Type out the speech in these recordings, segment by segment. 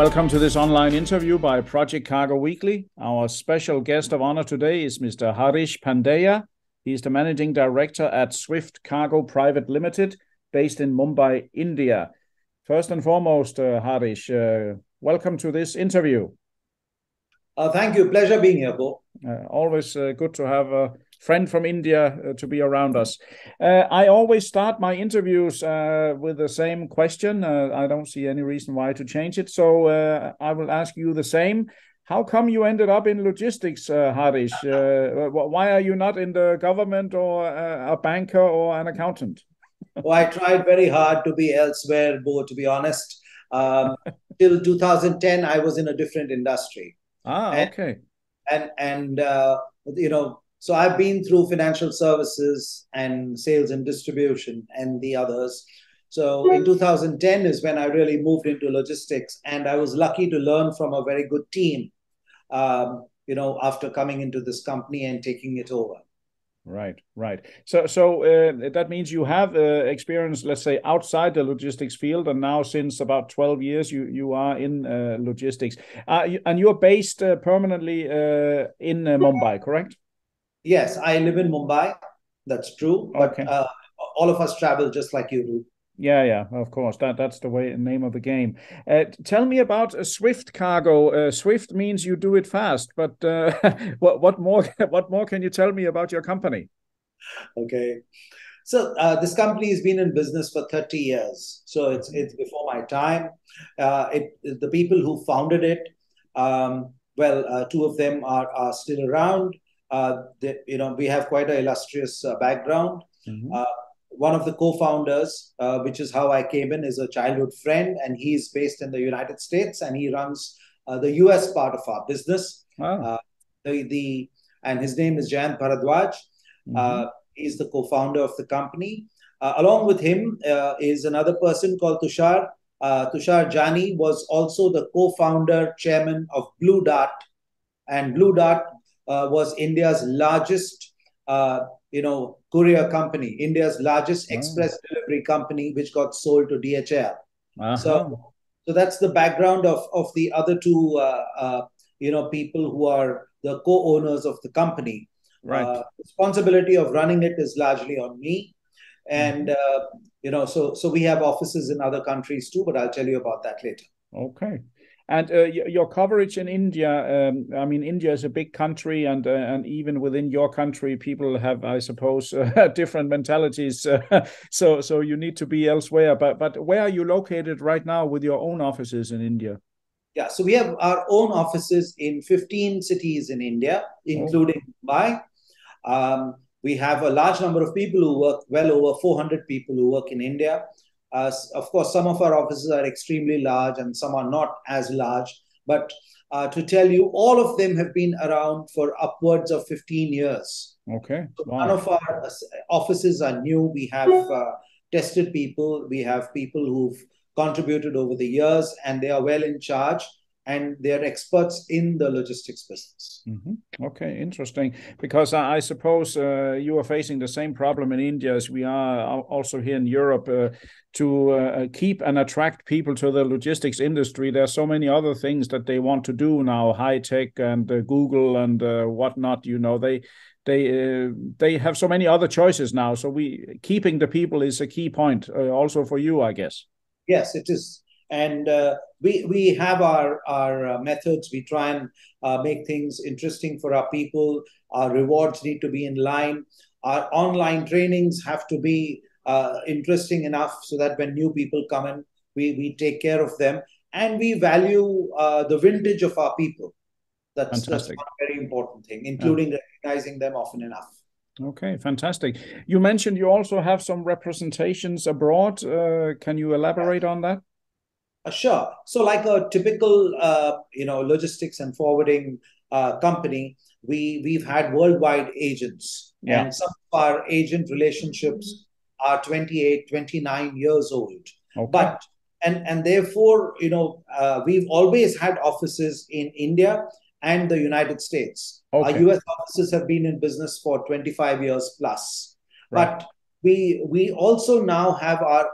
Welcome to this online interview by Project Cargo Weekly. Our special guest of honor today is Mr. Harish Pandeya. He's the managing director at Swift Cargo Private Limited, based in Mumbai, India. First and foremost, Harish, welcome to this interview. Thank you. Pleasure being here, Bo. Always good to have a friend from India to be around us. I always start my interviews with the same question. I don't see any reason why to change it. So I will ask you the same. How come you ended up in logistics, Harish? Why are you not in the government or a banker or an accountant? Well, I tried very hard to be elsewhere, Bo, to be honest. Till 2010, I was in a different industry. Okay. So I've been through financial services and sales and distribution and the others. So in 2010 is when I really moved into logistics, and I was lucky to learn from a very good team, after coming into this company and taking it over. Right. So that means you have experience, let's say, outside the logistics field, and now since about 12 years, you are in logistics. And you're based permanently in Mumbai, correct? Yes, I live in Mumbai. That's true. But okay. All of us travel just like you do. Yeah, of course. That's the name of the game. Tell me about Swift Cargo. Swift means you do it fast, but what more can you tell me about your company? Okay. So this company has been in business for 30 years. So it's before my time. The people who founded it, two of them are still around. We have quite an illustrious background. Mm-hmm. One of the co-founders, which is how I came in, is a childhood friend, and he's based in the United States, and he runs the US part of our business. Wow. And his name is Jayant Bharadwaj. Mm-hmm. He's the co-founder of the company. Along with him is another person called Tushar. Tushar Jani was also the co-founder, chairman of Blue Dart, and Blue Dart was India's largest courier company, India's largest express delivery company, which got sold to DHL. Uh-huh. So that's the background of the other two, people who are the co-owners of the company. Right. Responsibility of running it is largely on me. And, so we have offices in other countries too, but I'll tell you about that later. Okay. And your coverage in India, India is a big country, and even within your country, people have, I suppose, different mentalities. So you need to be elsewhere. But where are you located right now with your own offices in India? Yeah, so we have our own offices in 15 cities in India, including Mumbai. We have a large number of people who work, well over 400 people who work in India. Of course, some of our offices are extremely large and some are not as large. But to tell you, all of them have been around for upwards of 15 years. Okay. So wow. None of our offices are new. We have tested people. We have people who've contributed over the years, and they are well in charge, and they're experts in the logistics business. Mm-hmm. Okay, interesting. Because I suppose you are facing the same problem in India as we are also here in Europe to keep and attract people to the logistics industry. There are so many other things that they want to do now, high tech and Google and whatnot. They have so many other choices now. So keeping the people is a key point also for you, I guess. Yes, it is. And we have our methods. We try and make things interesting for our people. Our rewards need to be in line. Our online trainings have to be interesting enough so that when new people come in, we take care of them. And we value the vintage of our people. That's one very important thing, including recognizing them often enough. Okay, fantastic. You mentioned you also have some representations abroad. Can you elaborate on that? Sure. So like a typical, logistics and forwarding company, we've had worldwide agents. Yeah. And some of our agent relationships are 28, 29 years old. Okay. But, and therefore, we've always had offices in India and the United States. Okay. Our US offices have been in business for 25 years plus. Right. But we also now have our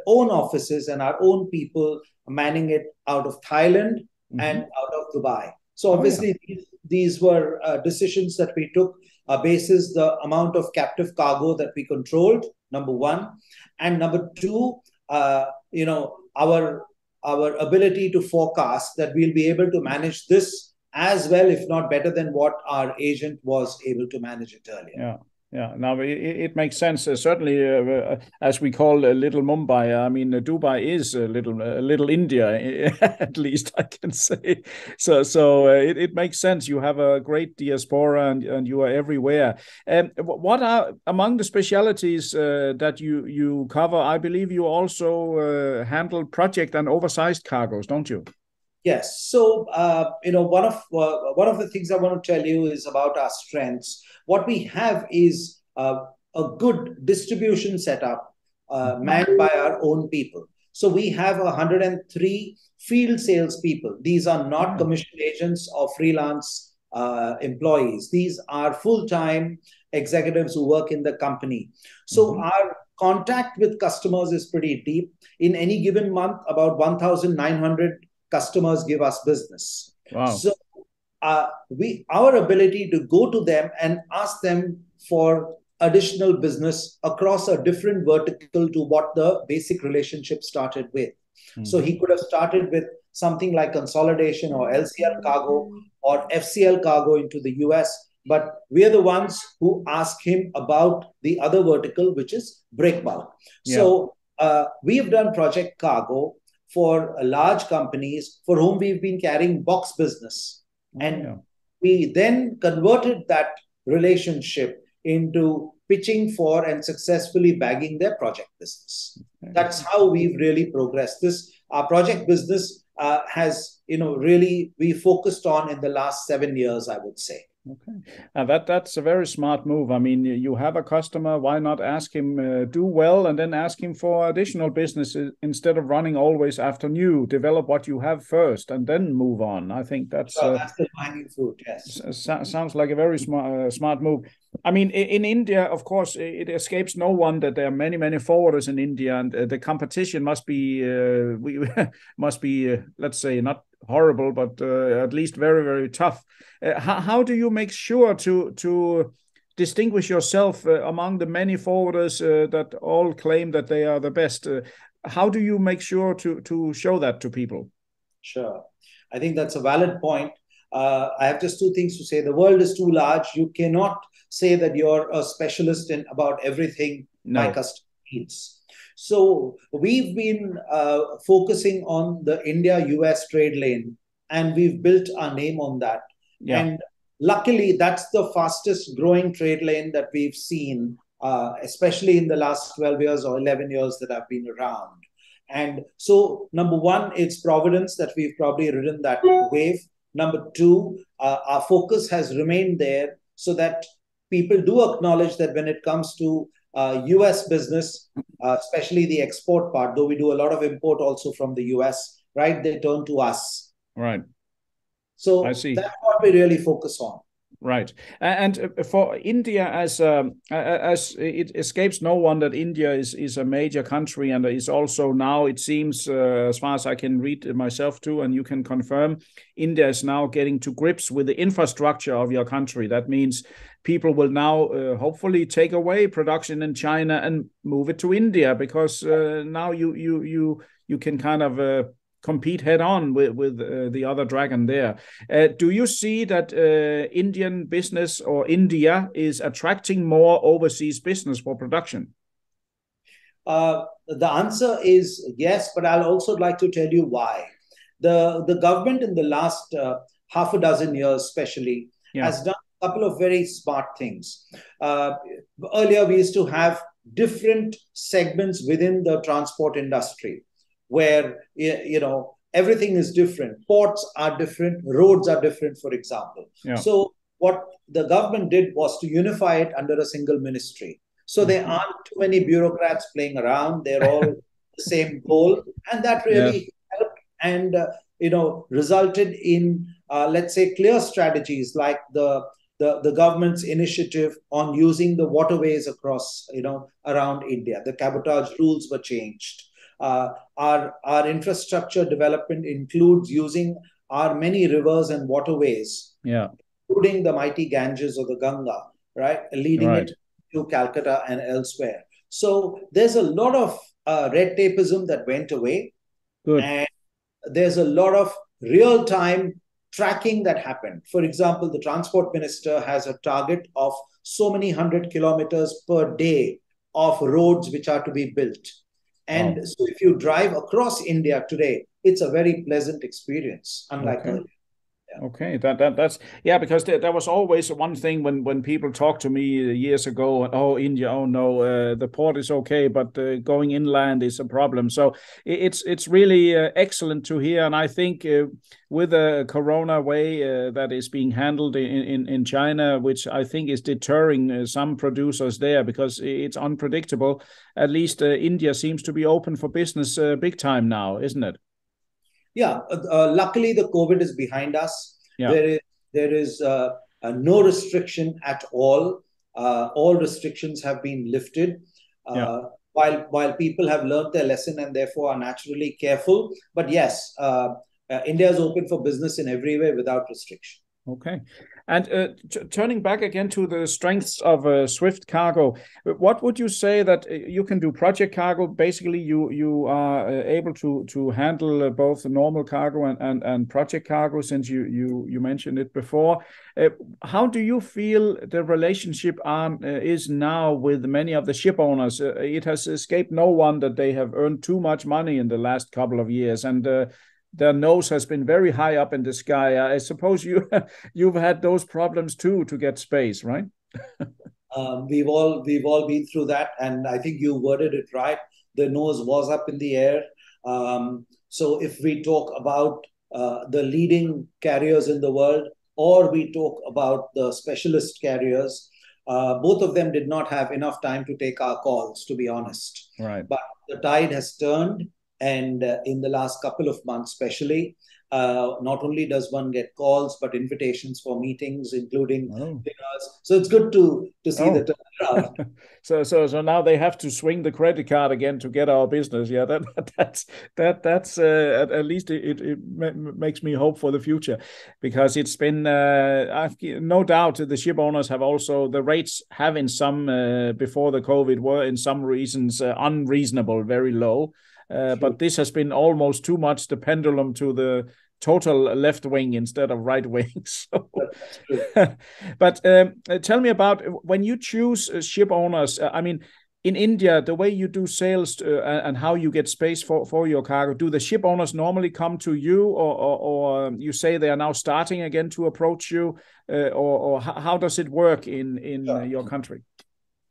own offices and our own people manning it out of Thailand and out of Dubai. So obviously, these were decisions that we took basis the amount of captive cargo that we controlled, number one. And number two, our ability to forecast that we'll be able to manage this as well, if not better than what our agent was able to manage it earlier. Yeah. Yeah, now it makes sense. Certainly, as we call Little Mumbai, I mean, Dubai is a little India, at least I can say. So it makes sense. You have a great diaspora and you are everywhere. What are among the specialities that you cover? I believe you also handle project and oversized cargoes, don't you? Yes. So, one of the things I want to tell you is about our strengths. What we have is a good distribution setup manned by our own people. So we have 103 field sales people. These are not commission agents or freelance employees. These are full-time executives who work in the company. So our contact with customers is pretty deep. In any given month, about 1,900 customers give us business. Wow. So our ability to go to them and ask them for additional business across a different vertical to what the basic relationship started with. So he could have started with something like consolidation or LCL cargo or FCL cargo into the US, but we are the ones who ask him about the other vertical, which is break bulk. Yeah. So we have done project cargo for large companies for whom we've been carrying box business. And we then converted that relationship into pitching for and successfully bagging their project business. That's how we've really progressed this. Our project business has, really we focused on in the last 7 years, I would say. Okay, and that's a very smart move. I mean, you have a customer, why not ask him do well and then ask him for additional business instead of running always after new. Develop what you have first and then move on. I think that's that's the hanging fruit. Yes, sounds like a very smart move. I mean, in India, of course, it escapes no one that there are many forwarders in India, and the competition must be let's say, not horrible, but at least very tough. How do you make sure to distinguish yourself among the many forwarders that all claim that they are the best? How do you make sure to show that to people? Sure, I think that's a valid point. I have just two things to say. The world is too large. You cannot say that you're a specialist in about everything my customer needs. So we've been focusing on the India-US trade lane, and we've built our name on that. Yeah. And luckily, that's the fastest growing trade lane that we've seen, especially in the last 12 years or 11 years that I've been around. And so, number one, it's providence that we've probably ridden that wave. Number two, our focus has remained there so that people do acknowledge that when it comes to US business, especially the export part, though we do a lot of import also from the US, right? They turn to us. Right. So I see. That's what we really focus on. Right. And for India, as it escapes no one that India is a major country, and is also now, it seems, as far as I can read myself too, and you can confirm, India is now getting to grips with the infrastructure of your country. That means people will now hopefully take away production in China and move it to India, because now you can kind of compete head on with the other dragon there. Do you see that Indian business or India is attracting more overseas business for production? The answer is yes, but I'll also like to tell you why. The government in the last half a dozen years especially has done a couple of very smart things. Earlier, we used to have different segments within the transport industry, where everything is different. Ports are different, roads are different, for example. Yeah. So what the government did was to unify it under a single ministry. So there aren't too many bureaucrats playing around. They're all the same goal, and that really helped and resulted in let's say clear strategies like the government's initiative on using the waterways across around India. The cabotage rules were changed. Our infrastructure development includes using our many rivers and waterways, Yeah. including the mighty Ganges or the Ganga, right, leading Right. it to Calcutta and elsewhere. So there's a lot of red tapeism that went away, Good. and there's a lot of real time tracking that happened. For example, the transport minister has a target of so many 100 kilometers per day of roads which are to be built. And Wow. so if you drive across India today, it's a very pleasant experience, unlike Okay. earlier. Yeah. Okay, that's yeah, because there was always one thing when people talked to me years ago, oh India, oh no, the port is okay, but going inland is a problem. So it's really excellent to hear, and I think with the Corona way that is being handled in China, which I think is deterring some producers there because it's unpredictable. At least India seems to be open for business big time now, isn't it? Yeah, luckily the COVID is behind us. Yeah. There is no restriction at all. All restrictions have been lifted. Yeah. While people have learned their lesson and therefore are naturally careful, but yes, India is open for business in every way without restriction. Okay. And turning back again to the strengths of Swift Cargo, what would you say that you can do project cargo? Basically, you are able to handle both the normal cargo and project cargo, since you mentioned it before. How do you feel the relationship is now with many of the ship owners? It has escaped no one that they have earned too much money in the last couple of years, and their nose has been very high up in the sky. I suppose you've had those problems too to get space, right? We've all been through that, and I think you worded it right. The nose was up in the air. So if we talk about the leading carriers in the world, or we talk about the specialist carriers, both of them did not have enough time to take our calls, to be honest. Right. But the tide has turned, and in the last couple of months, especially, not only does one get calls, but invitations for meetings, including dinners. So it's good to see the turnaround. So now they have to swing the credit card again to get our business. Yeah, that's at least it makes me hope for the future, because it's been I've no doubt the ship owners have also, the rates have in some before the COVID were in some reasons unreasonable, very low. But this has been almost too much the pendulum to the total left wing instead of right wing. So, That's true. but tell me about when you choose ship owners. I mean, in India, the way you do sales and how you get space for your cargo, do the ship owners normally come to you, or you say they are now starting again to approach you, or how does it work in Sure. your country?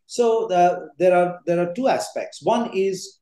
So there are two aspects. One is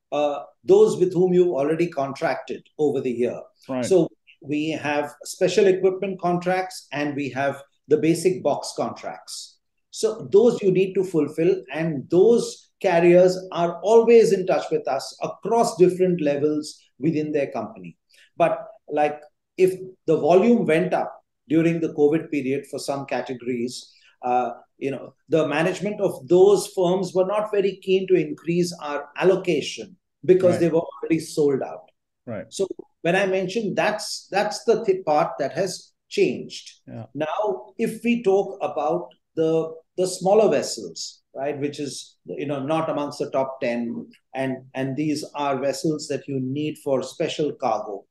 those with whom you already contracted over the year. Right. So we have special equipment contracts and we have the basic box contracts. So those you need to fulfill, and those carriers are always in touch with us across different levels within their company. But like, if the volume went up during the COVID period for some categories, the management of those firms were not very keen to increase our allocation because they were already sold out. Right. So when I mentioned, that's the part that has changed. Yeah. Now, if we talk about the smaller vessels, right, which is not amongst the top 10, and these are vessels that you need for special cargo.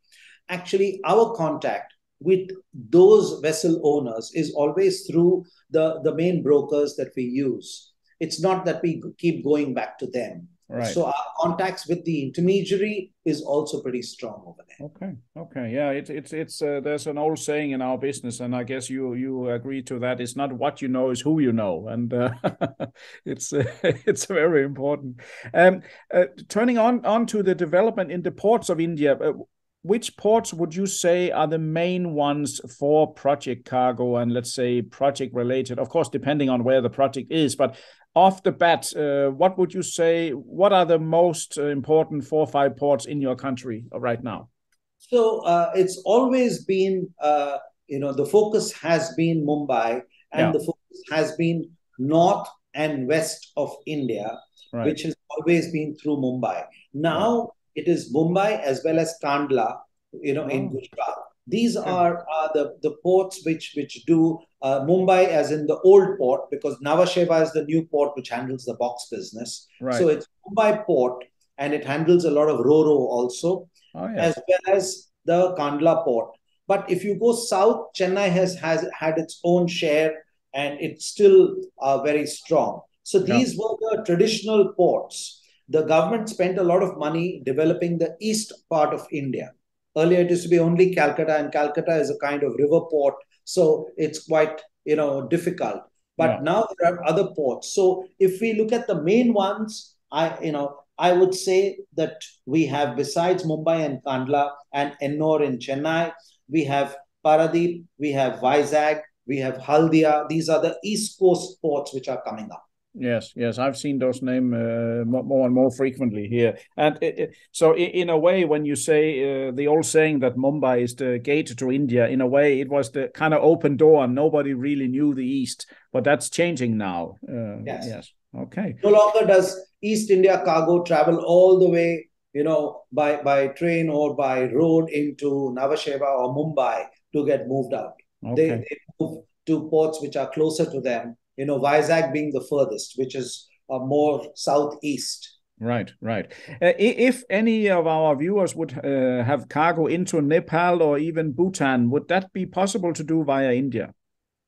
Actually, our contact with those vessel owners is always through the main brokers that we use. It's not that we keep going back to them. Right. So our contacts with the intermediary is also pretty strong over there. Okay. Yeah, it's there's an old saying in our business, and I guess you agree to that. It's not what you know, is who you know, and it's it's very important. Turning on to the development in the ports of India. Which ports would you say are the main ones for project cargo and, let's say, project related? Of course, depending on where the project is, but off the bat, what would you say? What are the most important 4 or 5 ports in your country right now? So it's always been, the focus has been Mumbai, and the focus has been north and west of India, which has always been through Mumbai. Now, it is Mumbai as well as Kandla, in Oh, Gujarat. These okay. are the ports which do Mumbai as in the old port, because Nhava Sheva is the new port which handles the box business. So Right. it's Mumbai port, and it handles a lot of Ro-Ro also, Oh, as yes. well as the Kandla port. But if you go south, Chennai has had its own share, and it's still very strong. So Yeah. these were the traditional ports. The government spent a lot of money developing the east part of India. Earlier, it used to be only Calcutta, and Calcutta is a kind of river port, so it's quite difficult. Yeah. But now there are other ports. So if we look at the main ones, I would say that we have, besides Mumbai and Kandla and Ennore in Chennai, we have Paradeep, we have Vizag, we have Haldia. These are the East Coast ports which are coming up. Yes, yes, I've seen those names more and more frequently here. And so, in a way, when you say the old saying that Mumbai is the gate to India, in a way, it was the kind of open door, and nobody really knew the East. But that's changing now. Yes. Yes. Okay. No longer does East India cargo travel all the way, by train or by road into Navasheva or Mumbai to get moved out. Okay. They move to ports which are closer to them, Vizag being the furthest, which is more southeast. Right, right. If any of our viewers would have cargo into Nepal or even Bhutan, would that be possible to do via India?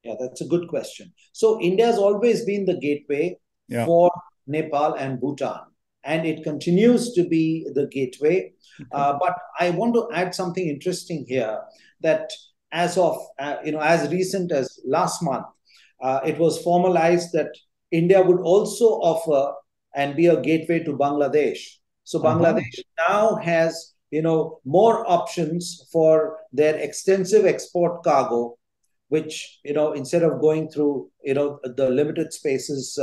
Yeah, that's a good question. So India has always been the gateway Yeah. for Nepal and Bhutan, and it continues to be the gateway. Okay. But I want to add something interesting here, that as of as recent as last month, it was formalized that India would also offer and be a gateway to Bangladesh. So Uh-huh. Bangladesh now has more options for their extensive export cargo, which instead of going through the limited spaces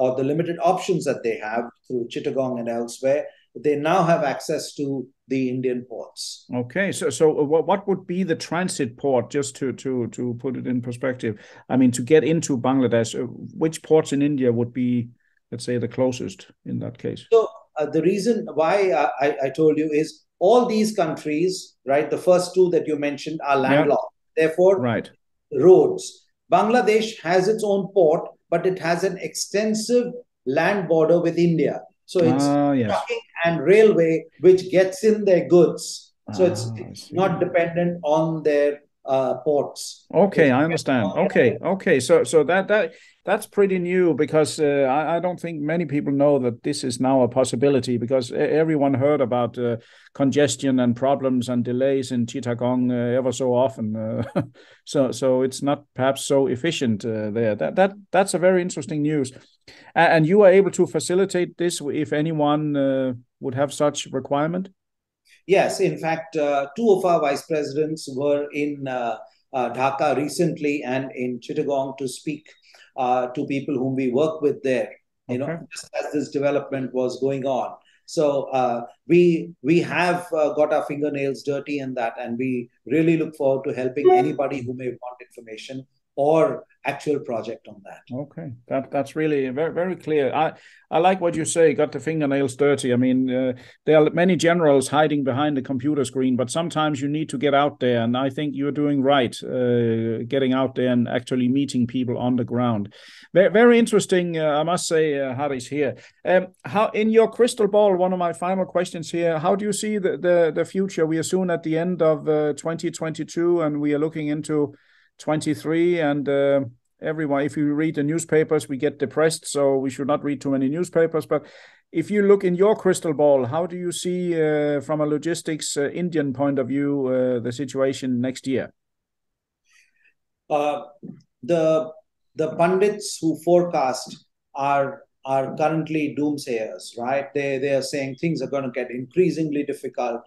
or the limited options that they have through Chittagong and elsewhere, they now have access to the Indian ports. Okay, so what would be the transit port, just to put it in perspective? I mean, to get into Bangladesh, which ports in India would be, let's say, the closest in that case? So the reason why I told you is all these countries, right? The first two that you mentioned are Yeah, landlocked. Therefore, right. roads. Bangladesh has its own port, but it has an extensive land border with India. So it's Ah, yes. trucking and railway which gets in their goods. So Ah, I it's not see. dependent on their ports. Okay, It's I dependent understand. on Okay, okay. So that's pretty new, because I don't think many people know that this is now a possibility, because everyone heard about congestion and problems and delays in Chittagong ever so often. So it's not perhaps so efficient there. That's a very interesting news, and you are able to facilitate this if anyone would have such requirement. Yes, in fact, two of our vice presidents were in Dhaka recently and in Chittagong to speak to people whom we work with there. Okay. Just as this development was going on. So we have got our fingernails dirty in that, and we really look forward to helping anybody who may want information or actual project on that. Okay, that's really very very clear. I like what you say. Got the fingernails dirty. I mean, there are many generals hiding behind the computer screen, but sometimes you need to get out there, and I think you're doing right, getting out there and actually meeting people on the ground. Very very interesting. I must say, Harish here. How in your crystal ball? One of my final questions here. How do you see the future? We are soon at the end of 2022, and we are looking into 23, and everyone, if you read the newspapers, we get depressed, so we should not read too many newspapers. But if you look in your crystal ball, how do you see from a logistics Indian point of view the situation next year? Uh, the the pundits who forecast are currently doomsayers, right? They are saying things are going to get increasingly difficult,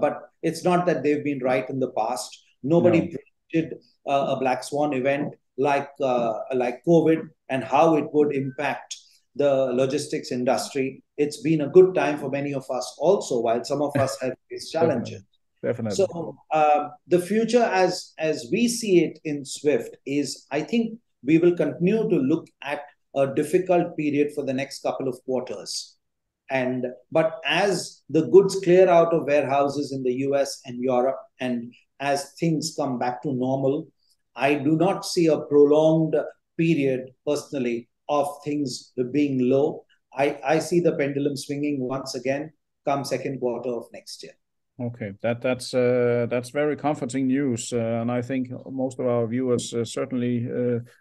but it's not that they've been right in the past. Nobody No. predicted a black swan event like COVID and how it would impact the logistics industry. It's been a good time for many of us also, while some of us have faced challenges. Definitely. Definitely. So the future, as we see it in Swift, is I think we will continue to look at a difficult period for the next couple of quarters. But as the goods clear out of warehouses in the US and Europe, and as things come back to normal, I do not see a prolonged period personally of things being low. I see the pendulum swinging once again come second quarter of next year. Okay, that's very comforting news, and I think most of our viewers certainly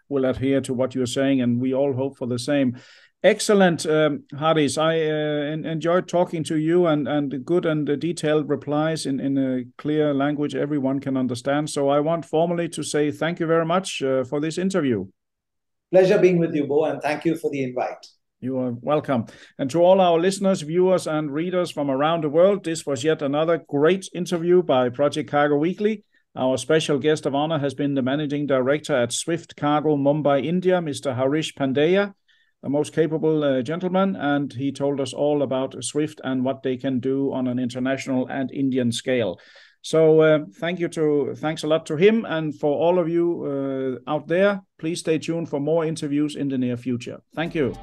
will adhere to what you're saying, and we all hope for the same. Excellent, Harish. I enjoyed talking to you, and good and detailed replies in a clear language everyone can understand. So I want formally to say thank you very much for this interview. Pleasure being with you, Bo, and thank you for the invite. You are welcome. And to all our listeners, viewers, and readers from around the world, this was yet another great interview by Project Cargo Weekly. Our special guest of honor has been the managing director at Swift Cargo, Mumbai, India, Mr. Harish Pandeya, a most capable gentleman, and he told us all about Swift and what they can do on an international and Indian scale. So thanks a lot to him, and for all of you out there, please stay tuned for more interviews in the near future. Thank you.